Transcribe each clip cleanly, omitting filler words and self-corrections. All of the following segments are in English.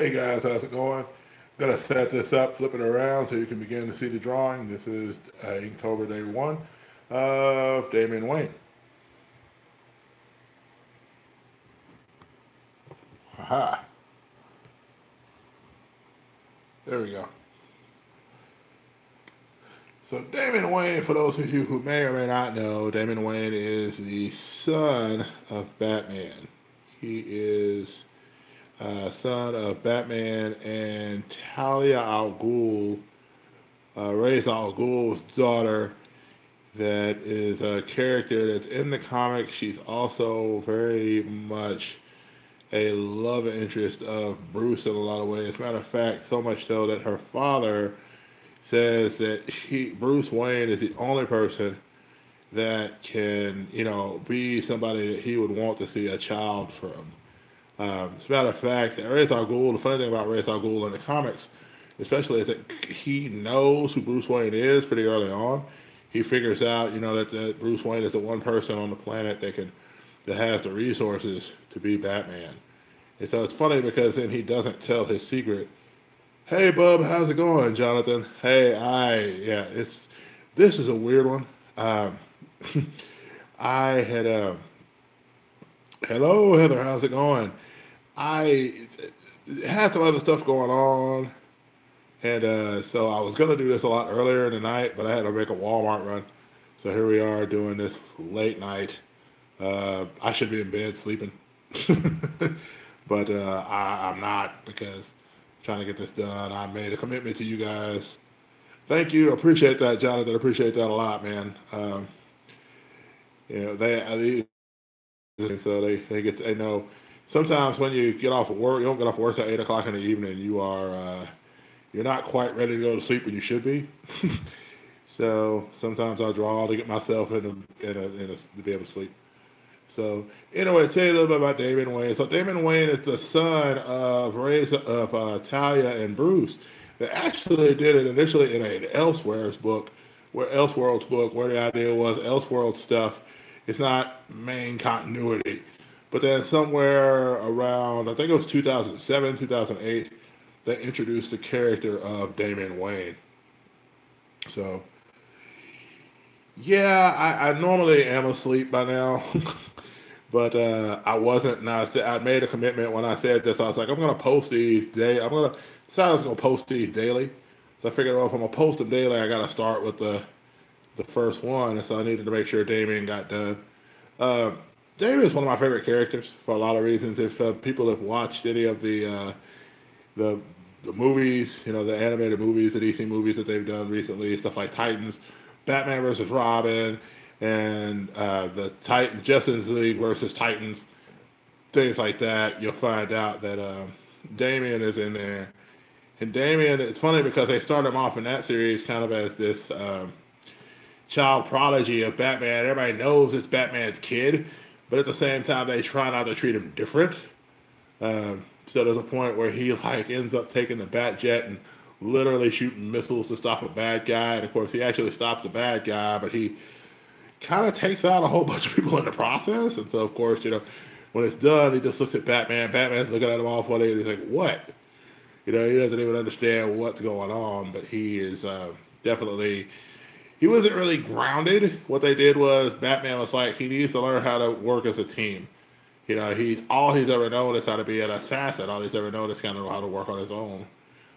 Hey guys, how's it going? I'm going to set this up, flip it around so you can begin to see the drawing. This is Inktober Day 1 of Damien Wayne. Aha. There we go. So Damien Wayne, for those of you who may or may not know, Damien Wayne is the son of Batman. He is son of Batman and Talia al Ghul, Ra's al Ghul's daughter. That is a character that's in the comics. She's also very much a love interest of Bruce in a lot of ways. As a matter of fact, so much so that her father says that Bruce Wayne is the only person that can, be somebody that he would want to see a child from. As a matter of fact, Ra's al Ghul, the funny thing about Ra's al Ghul in the comics, especially, is that he knows who Bruce Wayne is pretty early on. He figures out, that Bruce Wayne is the one person on the planet that has the resources to be Batman. And so it's funny because then he doesn't tell his secret. Hey, bub, how's it going, Jonathan? Hey, this is a weird one. I had, hello, Heather, how's it going? I had some other stuff going on, and so I was going to do this a lot earlier in the night, but I had to make a Walmart run. So here we are doing this late night. I should be in bed sleeping, but I'm not, because I'm trying to get this done. I made a commitment to you guys. Thank you. Appreciate that, Jonathan. Appreciate that a lot, man. They know sometimes when you get off of work, you don't get off work at 8 o'clock in the evening. You're not quite ready to go to sleep when you should be. So sometimes I draw to get myself to be able to sleep. So anyway, tell you a little bit about Damien Wayne. So Damien Wayne is the son of Talia and Bruce. They actually did it initially in an Elseworlds book, where the idea was Elseworlds stuff. It's not main continuity. But then somewhere around, I think it was 2007, 2008, they introduced the character of Damien Wayne. So, yeah, I normally am asleep by now. But I wasn't, and I made a commitment when I said this. I was like, I'm going to post these daily. I was going to post these daily. So I figured, well, if I'm going to post them daily, I got to start with the first one. And so I needed to make sure Damien got done. Damien is one of my favorite characters for a lot of reasons. If people have watched any of the movies, the animated movies, the DC movies that they've done recently, stuff like Titans, Batman versus Robin, and the Justice League versus Titans, things like that, you'll find out that Damien is in there. And Damien, it's funny because they started him off in that series kind of as this child prodigy of Batman. Everybody knows it's Batman's kid, but at the same time, they try not to treat him different. So there's a point where he ends up taking the Batjet and literally shooting missiles to stop a bad guy. And of course, he actually stops the bad guy, but he kind of takes out a whole bunch of people in the process. And so, of course, when it's done, he just looks at Batman. Batman's looking at him all funny, and he's like, what? He doesn't even understand what's going on, but he is definitely, he wasn't really grounded. What they did was Batman was like, he needs to learn how to work as a team. All he's ever known is how to be an assassin. All he's ever known is kind of how to work on his own,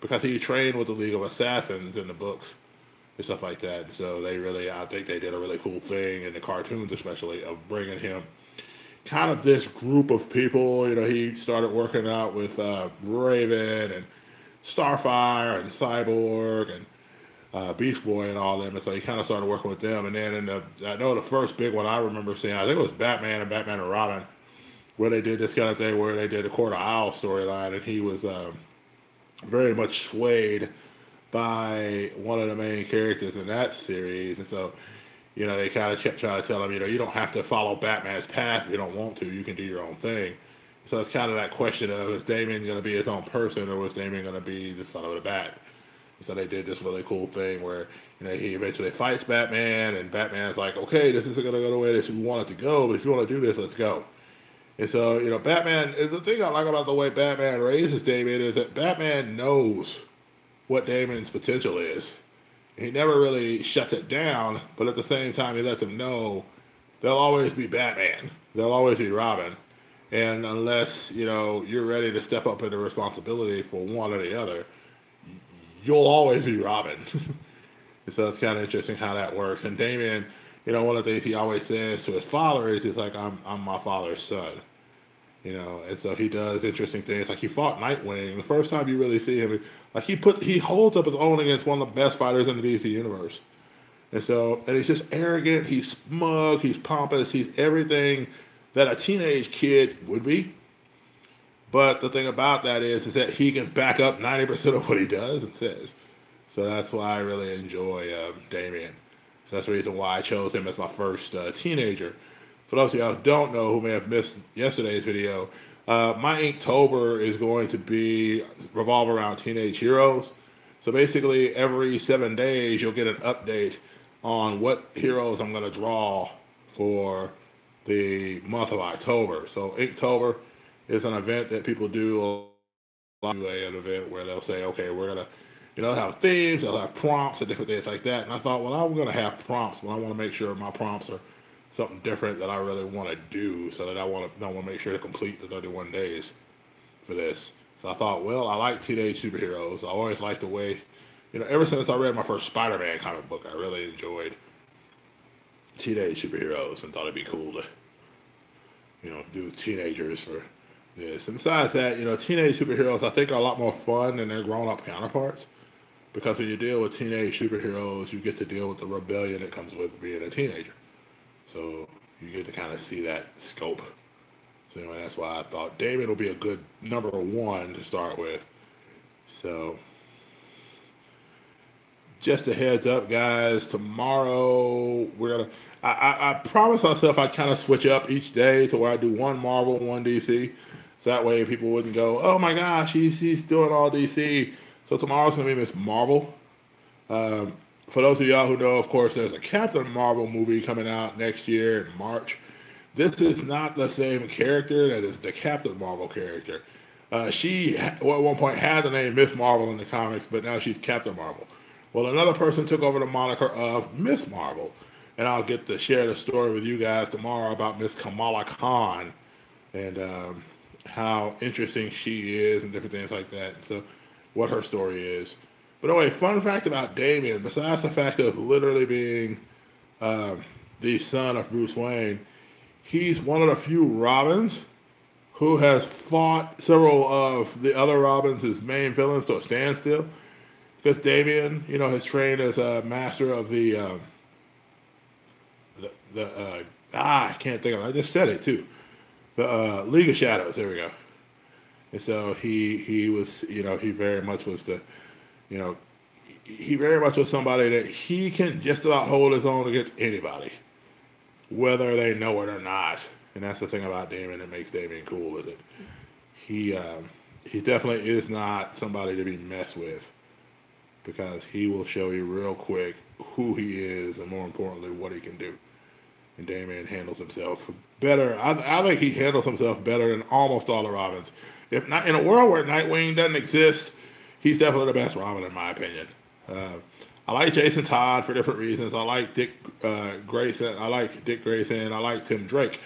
because he trained with the League of Assassins in the books and stuff like that. So I think they did a really cool thing in the cartoons, especially, of bringing him kind of this group of people. He started working out with Raven and Starfire and Cyborg and Beast Boy and all them, and so he kind of started working with them. And then I know the first big one I remember seeing, I think it was Batman and Robin, where they did this kind of thing where they did a Court of Owls storyline, and he was very much swayed by one of the main characters in that series. And so, they kind of kept trying to tell him, you don't have to follow Batman's path if you don't want to. You can do your own thing. So it's kind of that question of, is Damien going to be his own person, or was Damien going to be the son of the Bat? And so they did this really cool thing where, he eventually fights Batman, and Batman's like, okay, this isn't going to go the way that you want it to go, but if you want to do this, let's go. And so, Batman, the thing I like about the way Batman raises Damien is that Batman knows what Damien's potential is. He never really shuts it down, but at the same time, he lets him know they'll always be Batman. They'll always be Robin. And unless, you're ready to step up into responsibility for one or the other, you'll always be Robin. And so it's kind of interesting how that works. And Damien, one of the things he always says to his father is, he's like, I'm my father's son. And so he does interesting things. Like he fought Nightwing. The first time you really see him, like he holds up his own against one of the best fighters in the DC universe. And he's just arrogant, he's smug, he's pompous, he's everything that a teenage kid would be. But the thing about that is that he can back up 90% of what he does and says. So that's why I really enjoy Damien. So that's the reason why I chose him as my first teenager. For those of y'all who don't know, who may have missed yesterday's video, my Inktober is going to revolve around teenage heroes. So basically, every 7 days, you'll get an update on what heroes I'm going to draw for the month of October. So Inktober is an event that people do, an event where they'll say, okay, we're going to, have themes, they'll have prompts and different things like that. And I thought, well, I'm going to have prompts, but I want to make sure my prompts are something different that I really want to do, so that I want to make sure to complete the 31 days for this. So I thought, well, I like teenage superheroes. I always liked the way, ever since I read my first Spider-Man comic book, I really enjoyed teenage superheroes and thought it'd be cool to, do teenagers for this. And besides that, teenage superheroes I think are a lot more fun than their grown-up counterparts, because when you deal with teenage superheroes, you get to deal with the rebellion that comes with being a teenager. So you get to kind of see that scope. So anyway, that's why I thought Damien will be a good number one to start with. So just a heads up, guys. Tomorrow we're gonna. I promised myself I'd kind of switch up each day to where I do one Marvel, one DC. So that way people wouldn't go, oh my gosh, he's doing all DC. So tomorrow's gonna be Miss Marvel. For those of y'all who know, of course, there's a Captain Marvel movie coming out next year in March. This is not the same character that is the Captain Marvel character. She, at one point, had the name Miss Marvel in the comics, but now she's Captain Marvel. Well, another person took over the moniker of Miss Marvel, and I'll get to share the story with you guys tomorrow about Miss Kamala Khan and how interesting she is and different things like that. So what her story is. But anyway, fun fact about Damien, besides the fact of literally being the son of Bruce Wayne, he's one of the few Robins who has fought several of the other Robins as main villains to a standstill. Because Damien, has trained as a master of I can't think of it. I just said it too. The League of Shadows. There we go. And so he was, he very much was he very much was somebody that he can just about hold his own against anybody, whether they know it or not. And that's the thing about Damien that makes Damien cool, is that he definitely is not somebody to be messed with, because he will show you real quick who he is and, more importantly, what he can do. And Damien handles himself better. I think he handles himself better than almost all the Robins. If not, in a world where Nightwing doesn't exist, he's definitely the best Robin, in my opinion. I like Jason Todd for different reasons. I like Dick Grayson. I like Dick Grayson. I like Tim Drake.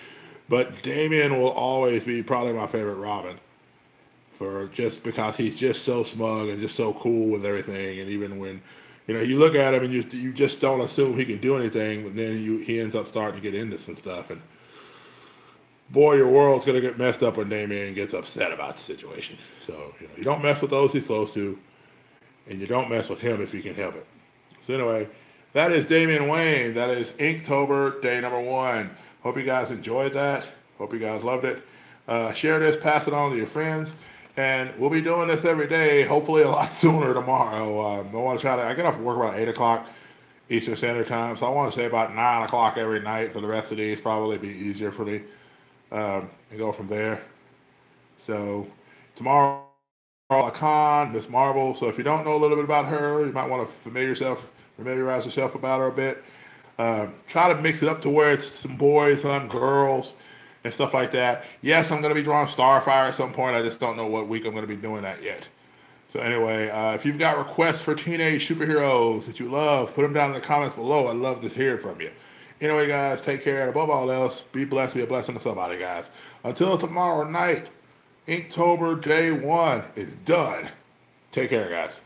But Damien will always be probably my favorite Robin, because he's just so smug and just so cool with everything. And even when you look at him and you just don't assume he can do anything, but then he ends up starting to get into some stuff. And boy, your world's gonna get messed up when Damien gets upset about the situation. So you don't mess with those he's close to, and you don't mess with him if you can help it. So anyway, that is Damian Wayne. That is Inktober day number 1. Hope you guys enjoyed that. Hope you guys loved it. Share this, pass it on to your friends. And we'll be doing this every day, hopefully a lot sooner tomorrow. I get off work about 8 o'clock Eastern Standard Time, so I want to say about 9 o'clock every night for the rest of these. Probably be easier for me, and go from there. So tomorrow, Khan, Miss Marvel. So if you don't know a little bit about her, you might want to familiarize yourself about her a bit. Try to mix it up to where it's some boys, some girls, and stuff like that. Yes, I'm going to be drawing Starfire at some point. I just don't know what week I'm going to be doing that yet. So anyway, if you've got requests for teenage superheroes that you love, put them down in the comments below. I'd love to hear from you. Anyway, guys, take care. And above all else, be blessed, be a blessing to somebody, guys. Until tomorrow night, Inktober Day 1 is done. Take care, guys.